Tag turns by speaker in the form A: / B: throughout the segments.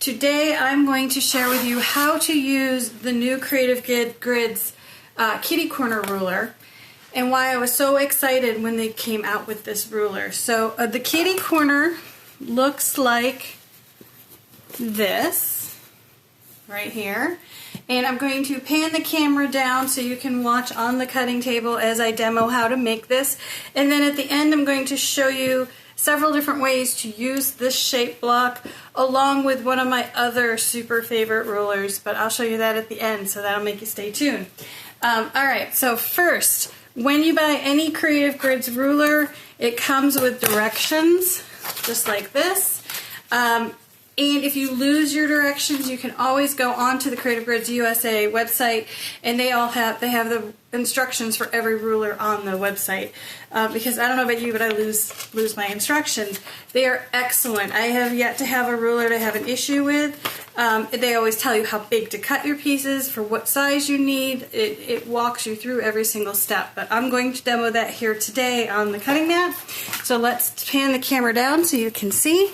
A: Today I'm going to share with you how to use the new Creative Grids kitty corner ruler and why I was so excited when they came out with this ruler. So the kitty corner looks like this right here, and I'm going to pan the camera down so you can watch on the cutting table as I demo how to make this, and then at the end I'm going to show you several different ways to use this shape block along with one of my other super favorite rulers, but I'll show you that at the end, so that'll make you stay tuned. Alright, so first, when you buy any Creative Grids ruler, it comes with directions, just like this. And if you lose your directions, you can always go onto the Creative Grids USA website, and they have the instructions for every ruler on the website. Because I don't know about you, but I lose my instructions. They are excellent. I have yet to have a ruler to have an issue with. They always tell you how big to cut your pieces, for what size you need. It walks you through every single step. But I'm going to demo that here today on the cutting mat. So let's pan the camera down so you can see.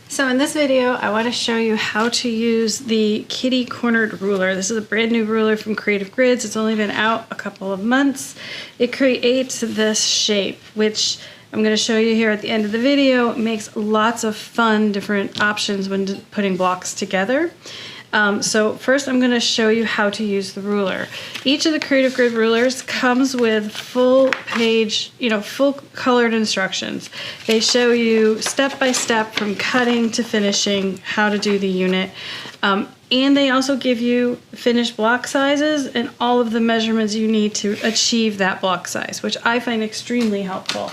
A: So in this video, I want to show you how to use the kitty cornered ruler. This is a brand new ruler from Creative Grids. It's only been out a couple of months. It creates this shape, which I'm going to show you here at the end of the video. It makes lots of fun different options when putting blocks together. So first I'm going to show you how to use the ruler. Each of the Creative Grid rulers comes with full page, full colored instructions. They show you step by step from cutting to finishing how to do the unit. And they also give you finished block sizes and all of the measurements you need to achieve that block size, which I find extremely helpful.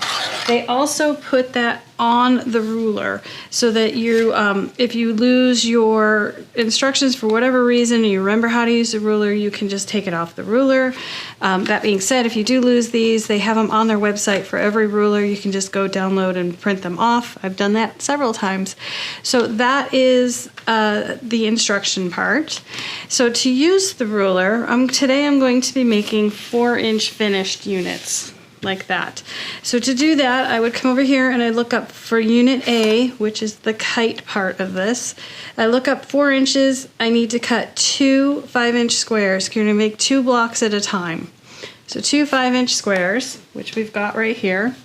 A: They also put that on the ruler so that you, if you lose your instructions for whatever reason and you remember how to use the ruler, you can just take it off the ruler. That being said, if you do lose these, they have them on their website for every ruler. You can just go download and print them off. I've done that several times. So that is the instruction part. So to use the ruler, today I'm going to be making 4-inch finished units like that. So to do that, I would come over here and I look up for unit A, which is the kite part of this. I look up 4 inches. I need to cut 2 5-inch squares. You're going to make 2 blocks at a time. So 2 5-inch squares, which we've got right here.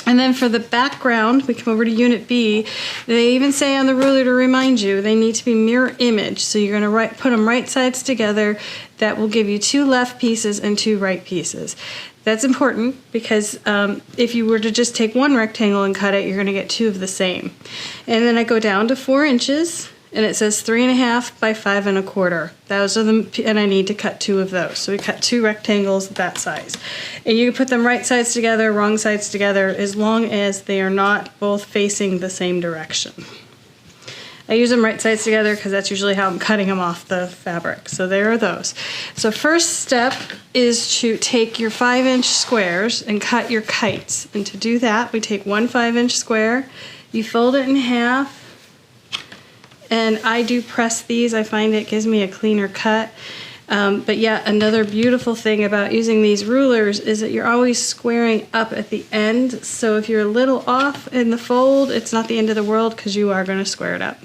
A: And then for the background, we come over to unit B. They even say on the ruler to remind you, they need to be mirror image. So you're going to put them right sides together. That will give you 2 left pieces and 2 right pieces. That's important because if you were to just take one rectangle and cut it, you're going to get 2 of the same. And then I go down to 4 inches, and it says 3.5 by 5 1/4. Those are and I need to cut 2 of those. So we cut 2 rectangles that size. And you can put them right sides together, wrong sides together, as long as they are not both facing the same direction. I use them right sides together because that's usually how I'm cutting them off the fabric. So there are those. So first step is to take your 5-inch squares and cut your kites. And to do that, we take 1 5-inch square, you fold it in half, and I do press these. I find it gives me a cleaner cut. But yeah, another beautiful thing about using these rulers is that you're always squaring up at the end. So if you're a little off in the fold, it's not the end of the world because you are going to square it up.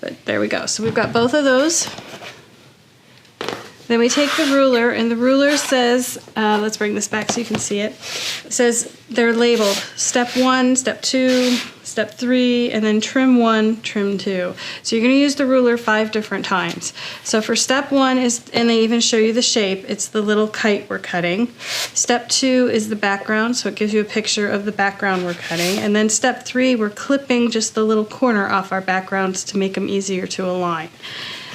A: But there we go. So we've got both of those. Then we take the ruler, and the ruler says, let's bring this back so you can see it. It says they're labeled step 1, step 2, step 3, and then trim 1, trim 2. So you're going to use the ruler 5 different times. So for step 1 is, and they even show you the shape, it's the little kite we're cutting. Step 2 is the background, so it gives you a picture of the background we're cutting. And then step 3, we're clipping just the little corner off our backgrounds to make them easier to align.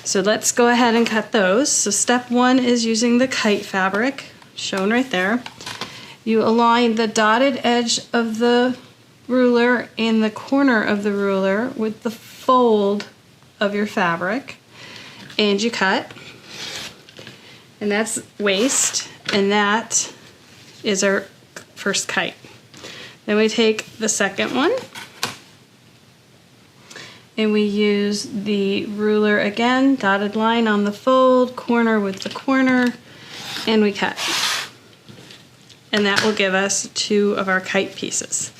A: So let's go ahead and cut those. So step 1 is using the kite fabric, shown right there. You align the dotted edge of the ruler and the corner of the ruler with the fold of your fabric, and you cut. And that's waist, and that is our first kite. Then we take the second one, and we use the ruler again, dotted line on the fold, corner with the corner, and we cut. And that will give us 2 of our kite pieces.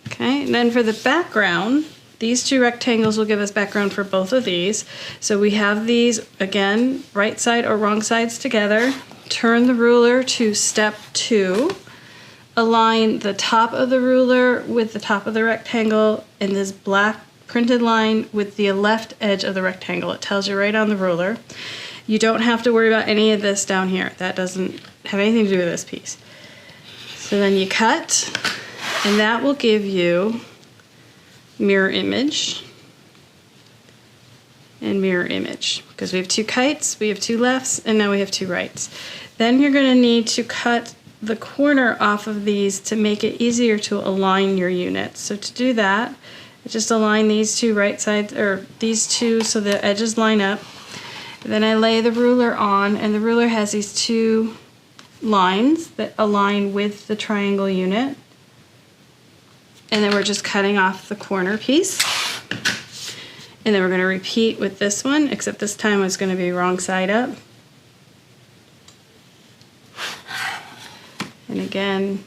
A: Okay, and then for the background, These two rectangles will give us background for both of these. So we have these, again, right side or wrong sides together. Turn the ruler to step 2. Align the top of the ruler with the top of the rectangle and this black printed line with the left edge of the rectangle. It tells you right on the ruler. You don't have to worry about any of this down here. That doesn't have anything to do with this piece. So then you cut, and that will give you mirror image and mirror image, because we have 2 kites, we have 2 lefts, and now we have 2 rights. Then you're going to need to cut the corner off of these to make it easier to align your units. So to do that, just align these 2 right sides, or these 2 so the edges line up. Then I lay the ruler on, and the ruler has these 2 lines that align with the triangle unit. And then we're just cutting off the corner piece. And then we're going to repeat with this one, except this time it's going to be wrong side up. And again,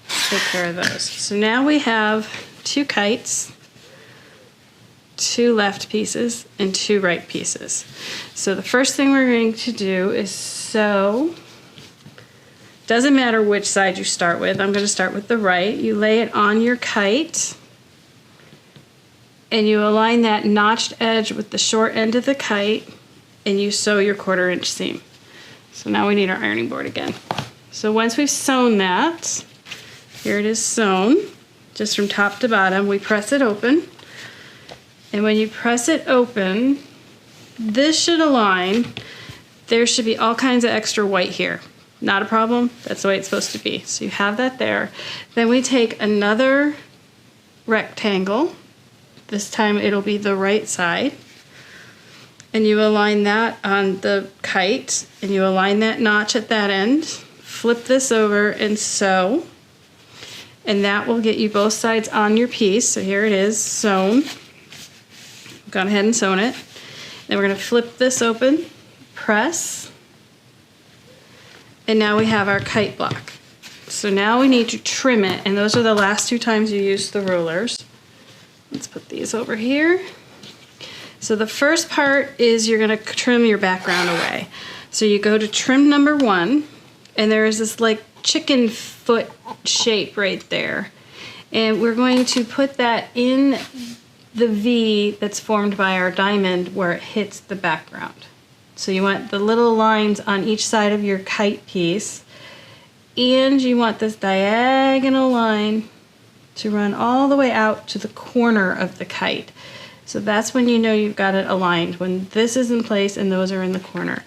A: take care of those. So now we have 2 kites, 2 left pieces, and 2 right pieces. So the first thing we're going to do is sew. Doesn't matter which side you start with. I'm going to start with the right. You lay it on your kite, and you align that notched edge with the short end of the kite, and you sew your 1/4 inch seam. So now we need our ironing board again. So once we've sewn that, here it is sewn, just from top to bottom, we press it open. And when you press it open, this should align. There should be all kinds of extra white here. Not a problem, that's the way it's supposed to be. So you have that there. Then we take another rectangle. This time it'll be the right side. And you align that on the kite, and you align that notch at that end. Flip this over and sew. And that will get you both sides on your piece. So here it is, sewn. Gone ahead and sewn it. Then we're going to flip this open, press, and now we have our kite block. So now we need to trim it, and those are the last 2 times you use the rulers. Let's put these over here. So the first part is you're going to trim your background away. So you go to trim number 1, and there is this like chicken foot shape right there. And we're going to put that in the V that's formed by our diamond where it hits the background. So you want the little lines on each side of your kite piece, and you want this diagonal line to run all the way out to the corner of the kite. So that's when you know you've got it aligned, when this is in place and those are in the corner.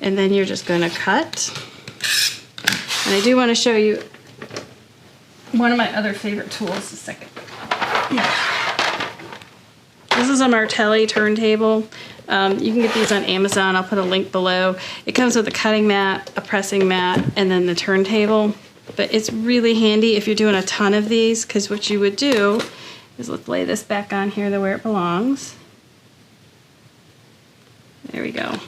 A: And then you're just going to cut. And I do want to show you one of my other favorite tools. A second. This is a Martelli turntable. You can get these on Amazon. I'll put a link below. It comes with a cutting mat, a pressing mat, and then the turntable. But it's really handy if you're doing a ton of these, because what you would do is, let's lay this back on here where it belongs. There we go.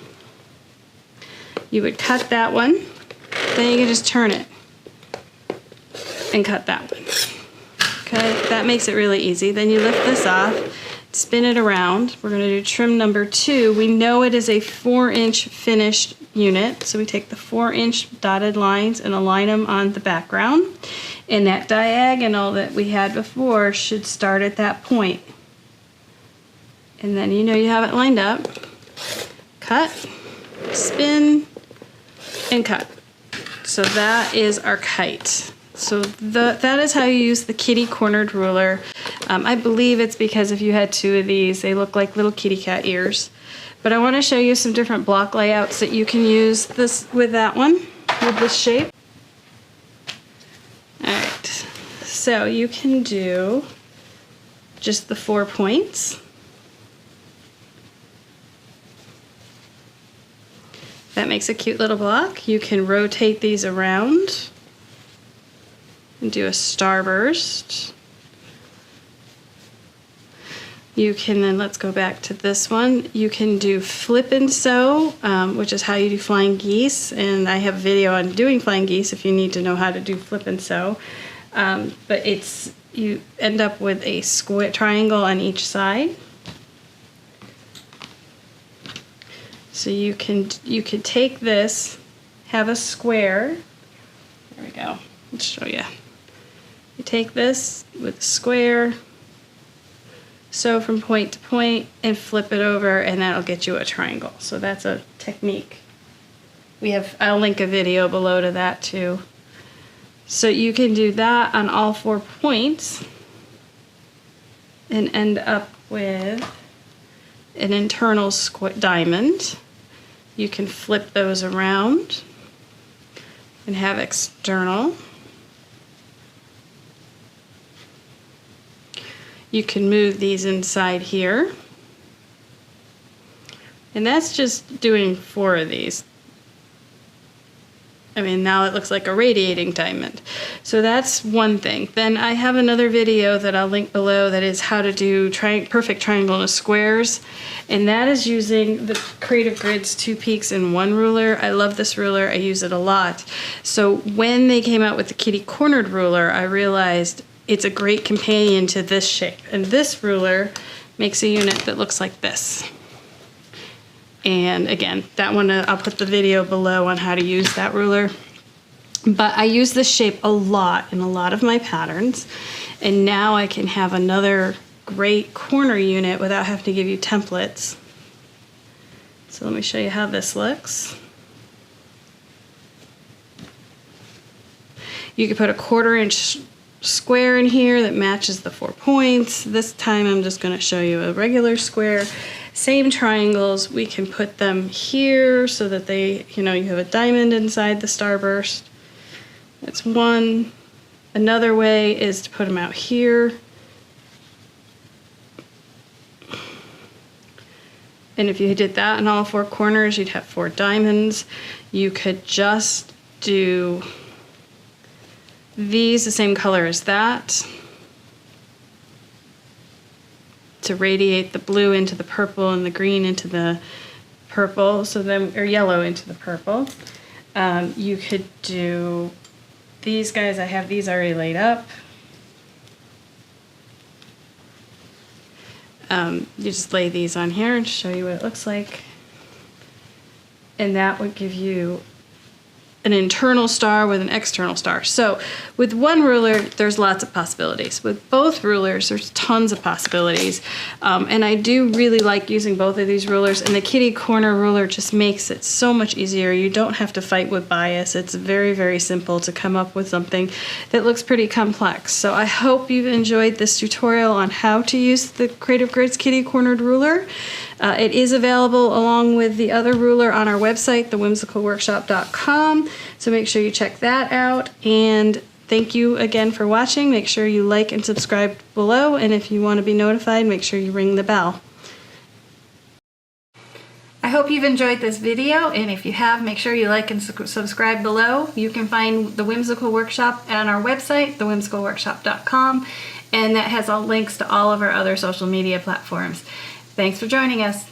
A: You would cut that one, then you can just turn it and cut that one. Okay, that makes it really easy. Then you lift this off, spin it around. We're going to do trim number 2. We know it is a 4-inch finished unit, so we take the 4-inch dotted lines and align them on the background. And that diagonal that we had before should start at that point. And then you know you have it lined up. Cut, spin, and cut. So that is our kite. So that is how you use the kitty cornered ruler. I believe it's because if you had 2 of these, they look like little kitty cat ears. But I want to show you some different block layouts that you can use this with that one, with this shape. Alright, so you can do just the 4 points. That makes a cute little block. You can rotate these around and do a starburst. You can then, let's go back to this one, you can do flip and sew, which is how you do flying geese, and I have a video on doing flying geese if you need to know how to do flip and sew. but you end up with a square triangle on each side. So you can take this, have a square. There we go. Let's show you. You take this with a square, sew from point to point, and flip it over, and that'll get you a triangle. So that's a technique. I'll link a video below to that too. So you can do that on all 4 points and end up with an internal diamond. You can flip those around and have external. You can move these inside here. And that's just doing 4 of these. I mean, now it looks like a radiating diamond. So that's one thing. Then I have another video that I'll link below that is how to do perfect triangle into squares. And that is using the Creative Grids 2 Peaks in 1 ruler. I love this ruler. I use it a lot. So when they came out with the kitty cornered ruler, I realized it's a great companion to this shape. And this ruler makes a unit that looks like this. And again, that one, I'll put the video below on how to use that ruler. But I use this shape a lot in a lot of my patterns. And now I can have another great corner unit without having to give you templates. So let me show you how this looks. You could put a 1/4 inch square in here that matches the 4 points. This time I'm just going to show you a regular square. Same triangles, we can put them here so that they, you have a diamond inside the starburst. That's one. Another way is to put them out here. And if you did that in all 4 corners, you'd have 4 diamonds. You could just do these the same color as that, to radiate the blue into the purple and the green into the purple, or yellow into the purple. You could do these guys. I have these already laid up. You just lay these on here and show you what it looks like. And that would give you an internal star with an external star. So with 1 ruler, there's lots of possibilities. With both rulers, there's tons of possibilities. And I do really like using both of these rulers, and the kitty corner ruler just makes it so much easier. You don't have to fight with bias. It's very, very simple to come up with something that looks pretty complex. So I hope you've enjoyed this tutorial on how to use the Creative Grids kitty cornered ruler. It is available along with the other ruler on our website, thewhimsicalworkshop.com. So make sure you check that out. And thank you again for watching. Make sure you like and subscribe below. And if you want to be notified, make sure you ring the bell. I hope you've enjoyed this video. And if you have, make sure you like and subscribe below. You can find the Whimsical Workshop on our website, thewhimsicalworkshop.com. And that has all links to all of our other social media platforms. Thanks for joining us.